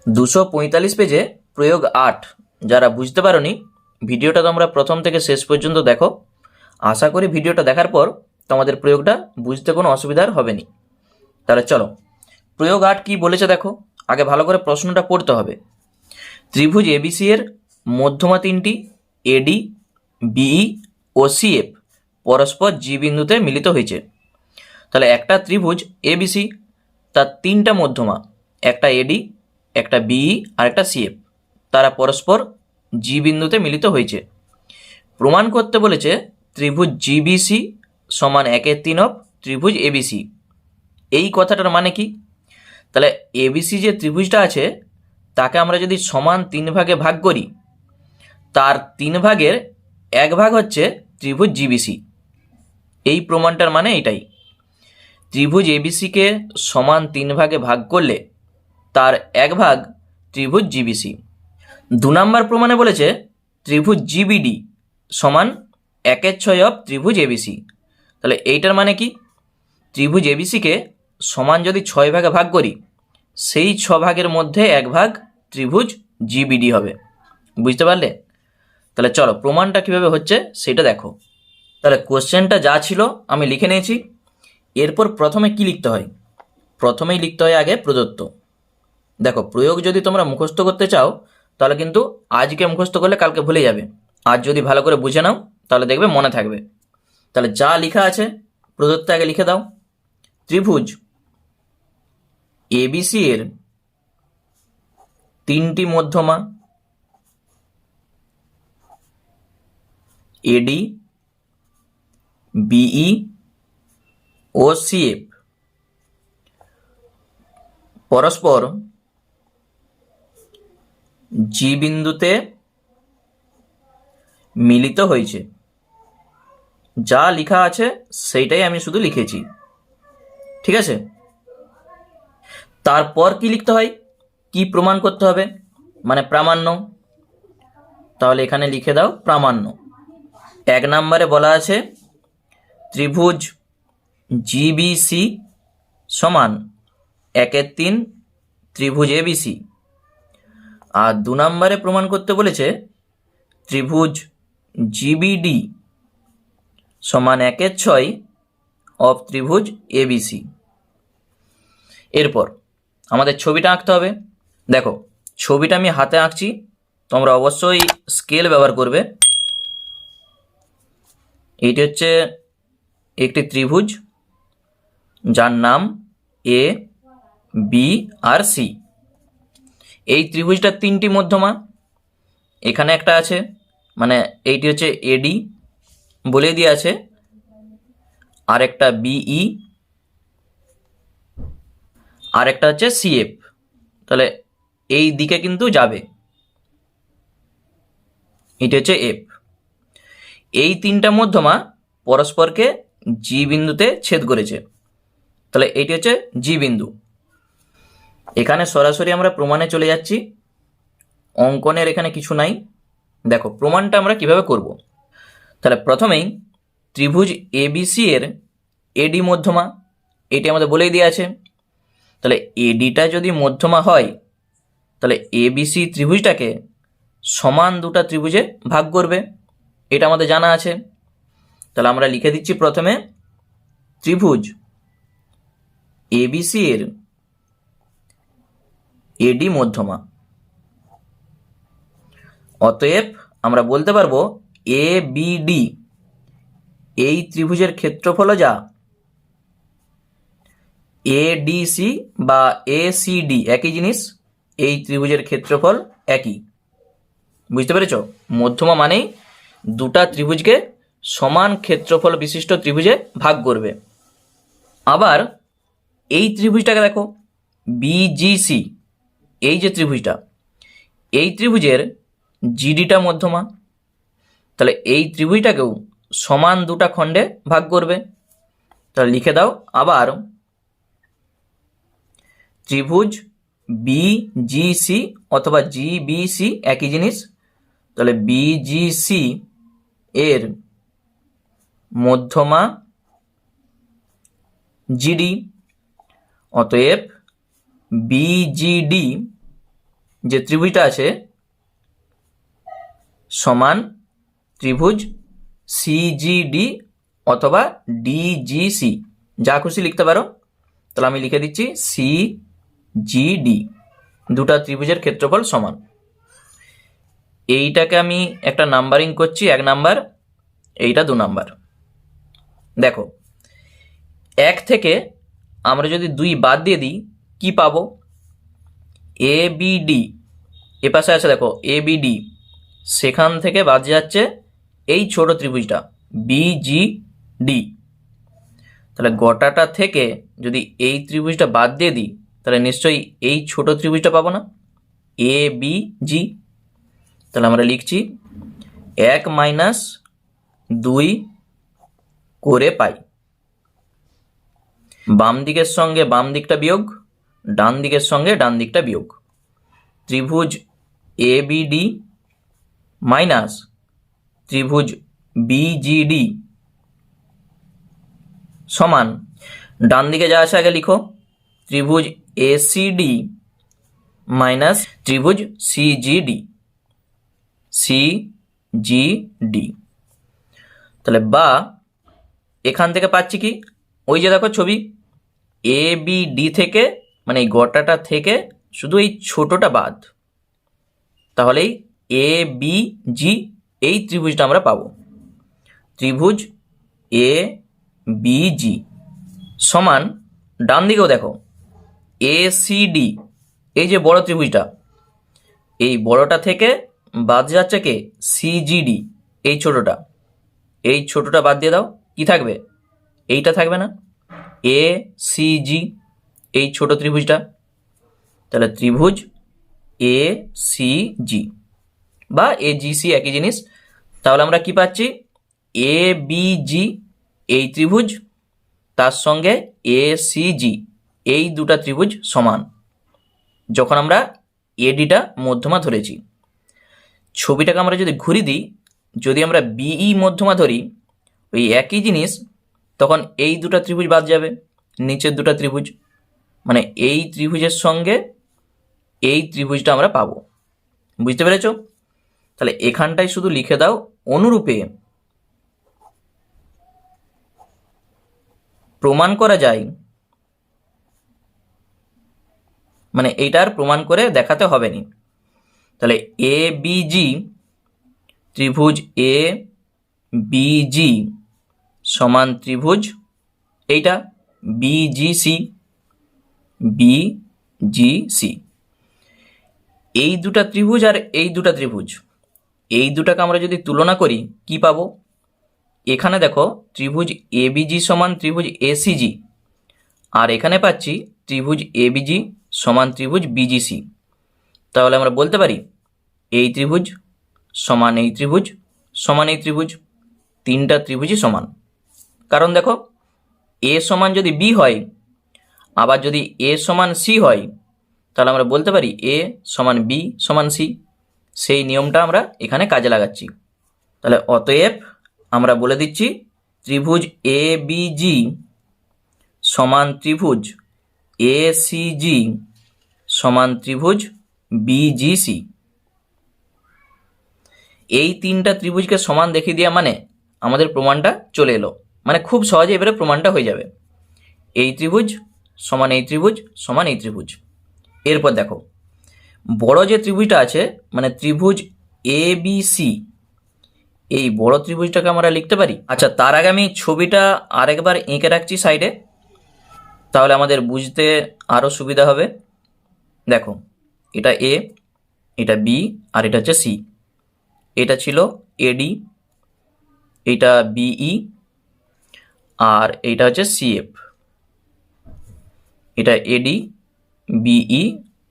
245 পেজে প্রয়োগ 8 যারা বুঝতে পারোনি ভিডিওটা তোমরা প্রথম থেকে শেষ পর্যন্ত দেখো। আশা করি ভিডিওটা দেখার পর তোমাদের প্রয়োগটা বুঝতে কোনো অসুবিধার হবে না। তাহলে চলো প্রয়োগ 8 কি বলেছে দেখো। আগে ভালো করে প্রশ্নটা পড়তে হবে। ত্রিভুজ এবিসি এর মধ্যমা তিনটি এডি, বিই ও সিএফ পরস্পর জি বিন্দুতে মিলিত হয়েছে। তাহলে একটা ত্রিভুজ এবিসি, তার তিনটা মধ্যমা, একটা এডি, একটা বিই আর একটা সিএফ, তারা পরস্পর জি বিন্দুতে মিলিত হয়েছে। প্রমাণ করতে বলেছে ত্রিভুজ জিবিসি সমান 1/3 অফ ত্রিভুজ এবিসি। এই কথাটার মানে কি? তাহলে এবিসি যে ত্রিভুজটা আছে তাকে আমরা যদি সমান 3 ভাগে ভাগ করি, তার 3 ভাগের 1 ভাগ হচ্ছে ত্রিভুজ জিবিসি। এই প্রমাণটার মানে এটাই। ত্রিভুজ এবিসিকে সমান 3 ভাগে ভাগ করলে তার 1 ভাগ ত্রিভুজ জিবিসি। 2 নম্বর প্রমাণে বলেছে ত্রিভুজ জিবিডি সমান 1/6 অফ ত্রিভুজ এবিসি। তাহলে এইটার মানে কি? ত্রিভুজ এবিসিকে সমান যদি 6 ভাগে ভাগ করি, সেই 6 ভাগের মধ্যে 1 ভাগ ত্রিভুজ জিবিডি হবে। বুঝতে পারলে? তাহলে চলো প্রমাণটা কিভাবে হচ্ছে সেটা দেখো। তাহলে কোশ্চেনটা যা ছিল আমি লিখে নিয়েছি। এরপর প্রথমে কি লিখতে হয়? প্রথমেই লিখতে হয় আগে প্রদত্ত। দেখো, প্রয়োগ যদি তোমরা মুখস্থ করতে চাও তাহলে কিন্তু আজকে মুখস্থ করলে কালকে ভুলে যাবে। আজ যদি ভালো করে বুঝে নাও তাহলে দেখবে মনে থাকবে। তাহলে যা লেখা আছে প্রদত্ত আগে লিখে দাও। ত্রিভুজ এবিসি এর তিনটি মধ্যমা এডি, বিই ও সিএফ পরস্পর জি বিন্দুতে মিলিত হয়েছে। যা লেখা আছে সেইটাই আমি শুধু লিখেছি, ঠিক আছে? তারপর কি লিখতে হয়? কি প্রমাণ করতে হবে, মানে প্রামাণ্য। তাহলে এখানে লিখে দাও প্রামাণ্য। 1 নম্বরে বলা আছে ত্রিভুজ জিবিসি সমান 1/3 ত্রিভুজ এবিসি। আর 2 নম্বরে প্রমাণ করতে বলেছে ত্রিভুজ জিবিডি সমান 1/6 অফ ত্রিভুজ এবিসি। এরপর আমাদের ছবিটা আঁকতে হবে। দেখো, ছবিটা আমি হাতে আঁকছি, তোমরা অবশ্যই স্কেল ব্যবহার করবে। এইটি হচ্ছে একটি ত্রিভুজ যার নাম এ, বি আর সি। এই ত্রিভুজটার 3টি মধ্যমা, এখানে একটা আছে, মানে এইটি হচ্ছে এডি বলে দিয়ে আছে, আর একটা বিই আর একটা হচ্ছে সিএফ। তাহলে এই দিকে কিন্তু যাবে, এটা হচ্ছে এফ। এই 3টা মধ্যমা পরস্পরকে জি বিন্দুতে ছেদ করেছে। তাহলে এটি হচ্ছে জি বিন্দু। এখানে সরাসরি আমরা প্রমাণে চলে যাচ্ছি, অঙ্কনের এখানে কিছু নাই। দেখো প্রমাণটা আমরা কিভাবে করব। তাহলে প্রথমেই ত্রিভুজ এবিসি এর এডি মধ্যমা, এটি আমাদের বলেই দেওয়া আছে। তাহলে এডিটা যদি মধ্যমা হয় তাহলে এবিসি ত্রিভুজটাকে সমান 2টা ত্রিভুজে ভাগ করবে, এটা আমাদের জানা আছে। তাহলে আমরা লিখে দিচ্ছি প্রথমে ত্রিভুজ এবিসি এর এডি মধ্যমা। অতএব আমরা বলতে পারবো এ বিডি এই ত্রিভুজের ক্ষেত্রফল যা এডিসি বা এসিডি একই জিনিস, এই ত্রিভুজের ক্ষেত্রফল একই। বুঝতে পেরেছ? মধ্যমা মানেই 2টা ত্রিভুজকে সমান ক্ষেত্রফল বিশিষ্ট ত্রিভুজে ভাগ করবে। আবার এই ত্রিভুজটাকে দেখো, বিজিসি, এই যে ত্রিভুজটা, এই ত্রিভুজের জিডিটা মধ্যমা। তাহলে এই ত্রিভুজটাকেও সমান 2টা খণ্ডে ভাগ করবে। তাহলে লিখে দাও আবার ত্রিভুজ বিজিসি অথবা জিবিসি একই জিনিস। তাহলে বিজিসি এর মধ্যমা জিডি, অতএব বিজিডি যে ত্রিভুজটা আছে সমান ত্রিভুজ সিজিডি অথবা ডিজিসি, যা খুশি লিখতে পারো। তাহলে আমি লিখে দিচ্ছি সিজিডি, দুটা ত্রিভুজের ক্ষেত্রফল সমান। এইটাকে আমি একটা নাম্বারিং করছি, 1 নাম্বার, এইটা 2 নাম্বার। দেখো 1 থেকে আমরা যদি 2 বাদ দিয়ে দিই কি পাবো? এবিডি এ পাশে আছে, দেখো এবিডি, সেখান থেকে বাদ যাচ্ছে এই ছোট ত্রিভুজটা বিজিডি। তাহলে গোটাটা থেকে যদি এই ত্রিভুজটা বাদ দিয়ে দিই তাহলে নিশ্চয়ই এই ছোট ত্রিভুজটা পাবো না, এ বি জি। তাহলে আমরা লিখছি 1 - 2 করে পাই। বাম দিকের সঙ্গে বাম দিকটা বিয়োগ, ডান দিকের সঙ্গে ডান দিকটা বিয়োগ। ত্রিভুজ এ বিডি মাইনাস ত্রিভুজ বিজিডি সমান, ডান দিকে যা আছে আগে লিখো, ত্রিভুজ এসিডি মাইনাস ত্রিভুজ সিজিডি, সিজিডি। তাহলে বা এখান থেকে পাচ্ছি কি, ওই যে দেখো ছবি, এ বি ডি থেকে মানে এই গোটাটা থেকে শুধু এই ছোটটা বাদ, তাহলেই এ বি জি এই ত্রিভুজটা আমরা পাবো। ত্রিভুজ এ বি জি সমান, ডান দিকেও দেখো এ সি ডি, এই যে বড় ত্রিভুজটা, এই বড়টা থেকে বাদ যাচ্ছে কে, সিজিডি, এই ছোটটা, এই ছোটটা বাদ দিয়ে দাও, কি থাকবে? এইটা থাকবে না, এ সি জি, এই ছোট ত্রিভুজটা। তাহলে ত্রিভুজ এ সি জি বা এ জি সি একই জিনিস। তাহলে আমরা কি পাচ্ছি? এ বি জি এই ত্রিভুজ, তার সঙ্গে এ সি জি এই দুটা ত্রিভুজ সমান, যখন আমরা এডিটা মধ্যমা ধরেছি। ছবিটাকে আমরা যদি ঘুরি দিই, যদি আমরা বিই মধ্যমা ধরি, ওই একই জিনিস, তখন এই দুটা ত্রিভুজ বাদ যাবে, নিচের দুটা ত্রিভুজ, মানে এই ত্রিভুজের সঙ্গে এই ত্রিভুজটা আমরা পাবো। বুঝতে পেরেছ? তাহলে এখানটায় শুধু লিখে দাও অনুরূপে প্রমাণ করা যায়, মানে এইটার প্রমাণ করে দেখাতে হবে নি। তাহলে এ বিজি ত্রিভুজ এ বিজি সমান ত্রিভুজ এইটা বিজিসি, বিজিসি। এই দুটা ত্রিভুজ আর এই দুটা ত্রিভুজ, এই দুটাকে আমরা যদি তুলনা করি কি পাবো? এখানে দেখো ত্রিভুজ এবিজি সমান ত্রিভুজ এসিজি, আর এখানে পাচ্ছি ত্রিভুজ এবিজি সমান ত্রিভুজ বিজিসি। তাহলে আমরা বলতে পারি এই ত্রিভুজ সমান এই ত্রিভুজ সমান এই ত্রিভুজ, তিনটা ত্রিভুজই সমান। কারণ দেখো এ সমান যদি বি হয়, আবার যদি এ সমান সি হয়, তাহলে আমরা বলতে পারি এ সমান বি সমান সি। সেই নিয়মটা আমরা এখানে কাজে লাগাচ্ছি। তাহলে অতএব আমরা বলে দিচ্ছি ত্রিভুজ এ বিজি সমান ত্রিভুজ এ সিজি সমান ত্রিভুজ বিজিসি। এই তিনটা ত্রিভুজকে সমান দেখিয়ে দেওয়া মানে আমাদের প্রমাণটা চলে এলো, মানে খুব সহজে এবারে প্রমাণটা হয়ে যাবে। এই ত্রিভুজ সমান এই ত্রিভুজ সমান এই ত্রিভুজ। এরপর দেখো বড় যে ত্রিভুজটা আছে মানে ত্রিভুজ এ বি সি, এই বড় ত্রিভুজটাকে আমরা লিখতে পারি। আচ্ছা, তার আগে আমি ছবিটা আরেকবার এঁকে রাখছি সাইডে, তাহলে আমাদের বুঝতে আরও সুবিধা হবে। দেখো এটা এ, এটা বি, আর এটা হচ্ছে সি। এটা ছিল এডি, এটা বিই, আর এইটা হচ্ছে সিএফ। এটা এডি বিই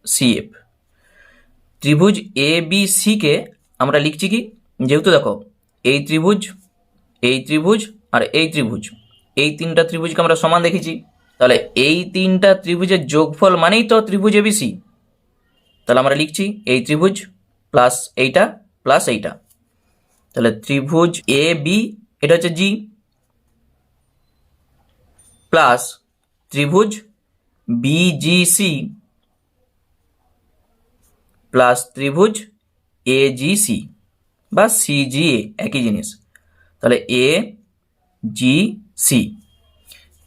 সিএফ। ত্রিভুজ এ বি সিকে আমরা লিখছি কি, যেহেতু দেখো এই ত্রিভুজ, এই ত্রিভুজ আর এই ত্রিভুজ, এই তিনটা ত্রিভুজকে আমরা সমান দেখেছি। তাহলে এই তিনটা ত্রিভুজের যোগফল মানেই তো ত্রিভুজ এবিসি। তাহলে আমরা লিখছি এই ত্রিভুজ প্লাস এইটা প্লাস এইটা। তাহলে ত্রিভুজ এ বি এটা হচ্ছে জি প্লাস ত্রিভুজ বিজিসি প্লাস ত্রিভুজ এজিসি বা সিজিএ, একই জিনিস। তাহলে এ জি সি,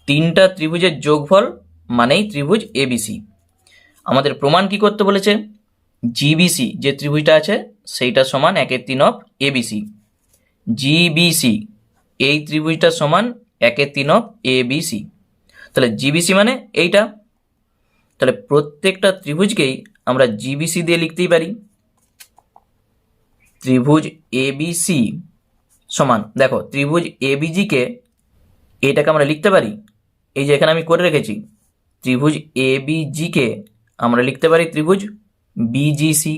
তিনটা ত্রিভুজের যোগফল মানেই ত্রিভুজ এবিসি। আমাদের প্রমাণ কি করতে বলেছে? জিবিসি যে ত্রিভুজটা আছে সেইটা সমান 1/3 অফ এবিসি। জিবিসি এই ত্রিভুজটা সমান 1/3 অফ এবিসি। তাহলে জিবিসি মানে এইটা। তাহলে প্রত্যেকটা ত্রিভুজকেই আমরা জিবিসি দিয়ে লিখতেই পারি। ত্রিভুজ এবিসি সমান, দেখো ত্রিভুজ এবিজিকে এইটাকে আমরা লিখতে পারি, এই যে এখানে আমি করে রেখেছি, ত্রিভুজ এবিজিকে আমরা লিখতে পারি ত্রিভুজ বিজিসি,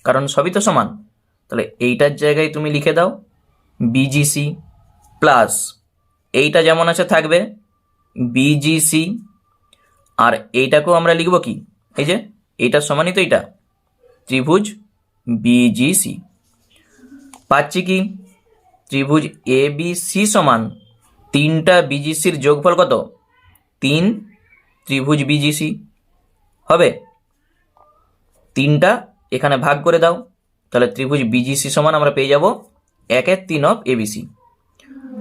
কারণ সবই তো সমান। তাহলে এইটার জায়গায় তুমি লিখে দাও বিজিসি, প্লাস এইটা যেমন আছে থাকবে বিজিসি, আর এইটাকেও আমরা লিখব কি, এই যে এইটার সমানই তো এইটা, ত্রিভুজ বিজিসি। পাচ্ছি কি, ত্রিভুজ এবিসি সমান তিনটা বিজিসির যোগফল কত? 3 ত্রিভুজ বিজিসি হবে। তিনটা এখানে ভাগ করে দাও, তাহলে ত্রিভুজ বিজিসি সমান আমরা পেয়ে যাব 1/3 অফ এবিসি।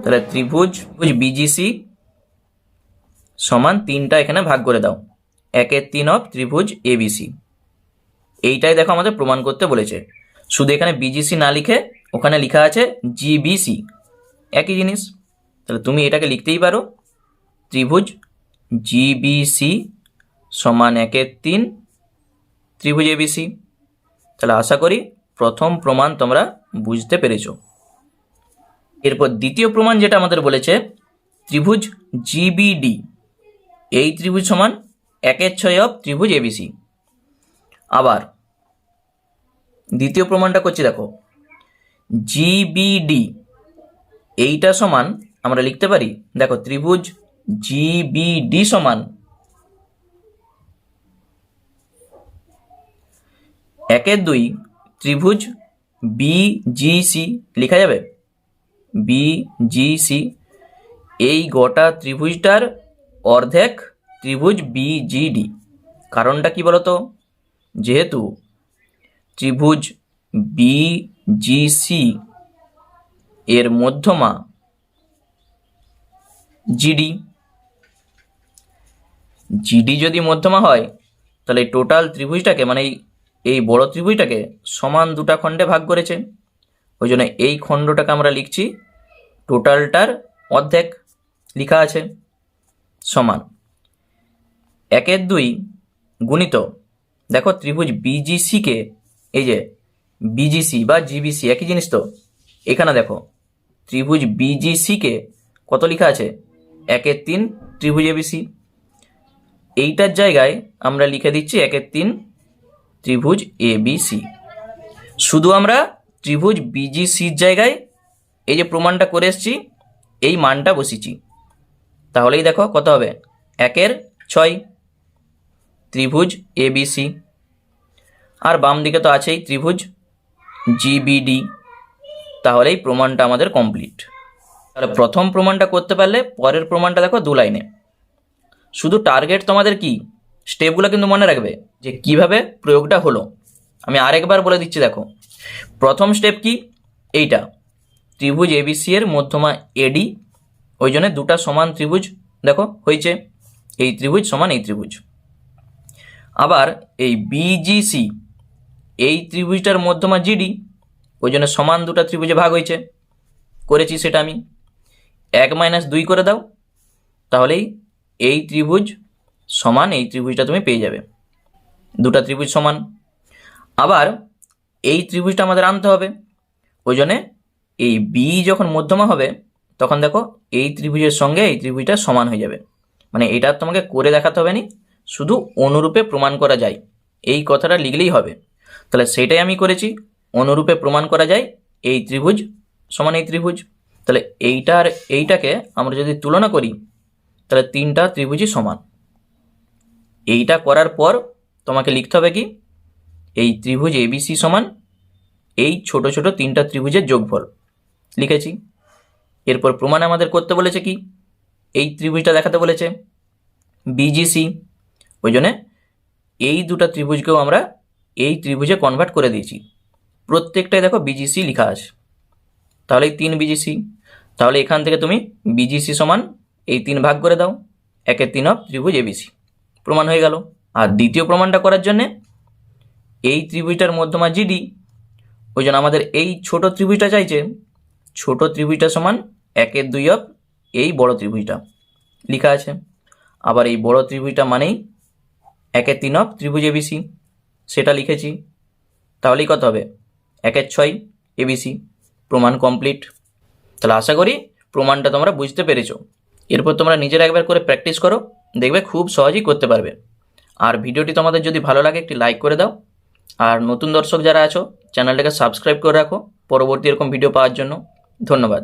তাহলে ত্রিভুজ বিজিসি সমান তিনটা এখানে ভাগ করে দাও, 1/3 অফ ত্রিভুজ এবিসি। এইটাই দেখো আমাদের প্রমাণ করতে বলেছে। শুধু এখানে বিজিসি না লিখে ওখানে লেখা আছে জিবিসি, একই জিনিস। তাহলে তুমি এটাকে লিখতেই পারো ত্রিভুজ জিবিসি সমান 1/3 ত্রিভুজ এবিসি। তাহলে আশা করি প্রথম প্রমাণ তোমরা বুঝতে পেরেছো। এরপর দ্বিতীয় প্রমাণ যেটা আমাদের বলেছে, ত্রিভুজ জিবিডি এই ত্রিভুজ সমান 1/6 অফ ত্রিভুজ এবিসি। আবার দ্বিতীয় প্রমাণটা করছি, দেখো জিবিডি এইটা সমান আমরা লিখতে পারি, দেখো ত্রিভুজ জিবিডি সমান 1/2 ত্রিভুজ বিজিসি লেখা যাবে। বিজিসি এই গোটা ত্রিভুজটার অর্ধেক ত্রিভুজ বিজিডি। কারণটা কি বলতো? যেহেতু ত্রিভুজ বিজিসি এর মধ্যমা জিডি, জিডি যদি মধ্যমা হয় তাহলে টোটাল ত্রিভুজটাকে মানে এই বড় ত্রিভুজটাকে সমান দুটা খণ্ডে ভাগ করেছে। ওই জন্য এই খণ্ডটাকে আমরা লিখছি টোটালটার অর্ধেক, লেখা আছে সমান 1/2 গুণিত, দেখো ত্রিভুজ বিজিসিকে, এই যে বিজিসি বা জিবিসি একই জিনিস তো, এখানে দেখো ত্রিভুজ বিজিসিকে কত লেখা আছে? 1/3 ত্রিভুজ এবিসি। এইটার জায়গায় আমরা লিখে দিচ্ছি 1/3 ত্রিভুজ এবিসি। শুধু আমরা ত্রিভুজ বিজিসির জায়গায় এই যে প্রমাণটা করে এসছি এই মানটা বসিয়েছি, তাহলেই দেখো কত হবে? 1/6 ত্রিভুজ এবিসি। আর বাম দিকে তো আছেই ত্রিভুজ জিবিডি। তাহলে এই প্রমাণটা আমাদের কমপ্লিট। তাহলে প্রথম প্রমাণটা করতে পারলে পরের প্রমাণটা দেখো 2 লাইনে। শুধু টার্গেট তোমাদের কি, স্টেপগুলো কিন্তু মনে রাখবে যে কিভাবে প্রয়োগটা হলো। আমি আরেকবার বলে দিচ্ছি, দেখো প্রথম স্টেপ কি, এইটা ত্রিভুজ এবিসি এর মধ্যমা এডি, ওই জন্য দুটা সমান ত্রিভুজ দেখো হয়েছে, এই ত্রিভুজ সমান এই ত্রিভুজ। আবার এই বিজিসি এই ত্রিভুজটার মধ্যমা জিডি, ওই জন্য সমান দুটা ত্রিভুজে ভাগ হয়েছে, করেছি সেটা আমি। 1 - 2 করে দাও, তাহলেই এই ত্রিভুজ সমান এই ত্রিভুজটা তুমি পেয়ে যাবে, দুটা ত্রিভুজ সমান। আবার এই ত্রিভুজটা আমাদের আনতে হবে, ওই জন্যে এই বি যখন মধ্যমা হবে তখন দেখো এই ত্রিভুজের সঙ্গে এই ত্রিভুজটা সমান হয়ে যাবে। মানে এটা তোমাকে করে দেখাতে হবে না, শুধু অনুরূপে প্রমাণ করা যায় এই কথাটা লিখলেই হবে। তাহলে সেটাই আমি করেছি, অনুরূপে প্রমাণ করা যায় এই ত্রিভুজ সমান এই ত্রিভুজ। তাহলে এইটা আর এইটাকে আমরা যদি তুলনা করি তাহলে তিনটা ত্রিভুজই সমান। এইটা করার পর তোমাকে লিখতে হবে কি, এই ত্রিভুজ এবিসি সমান এই ছোট ছোট তিনটা ত্রিভুজের যোগফল, লিখেছি। এরপর প্রমাণ আমাদের করতে বলেছে কি, এই ত্রিভুজটা দেখাতে বলেছে বিজিসি, ওই জন্যে এই দুটা ত্রিভুজকেও আমরা এই ত্রিভুজে কনভার্ট করে দিয়েছি। প্রত্যেকটাই দেখো বিজিসি লেখা আছে, তাহলে এই 3 বিজিসি। তাহলে এখান থেকে তুমি বিজিসি সমান এই 3 ভাগ করে দাও, 1/3 ত্রিভুজ এবিসি, প্রমাণ হয়ে গেল। আর দ্বিতীয় প্রমাণটা করার জন্যে এই ত্রিভুজটার মধ্যমা জিডি, ওই জন্য আমাদের এই ছোট ত্রিভুজটা চাইছে। ছোট ত্রিভুজটা সমান 1/2 এই বড় ত্রিভুজটা লেখা আছে। আবার এই বড় ত্রিভুজটা মানেই 1/3 ত্রিভুজ এবিসি, সেটা লিখেছি। তাহলেই কত হবে? 1/6 এবিসি। প্রমাণ কমপ্লিট। তাহলে আশা করি প্রমাণটা তোমরা বুঝতে পেরেছো। এরপর তোমরা নিজেরা একবার করে প্র্যাকটিস করো, দেখবে খুব সহজেই করতে পারবে। আর ভিডিওটি তোমাদের যদি ভালো লাগে একটি লাইক করে দাও। আর নতুন দর্শক যারা আছো চ্যানেলটাকে সাবস্ক্রাইব করে রাখো পরবর্তী এরকম ভিডিও পাওয়ার জন্য। ধন্যবাদ।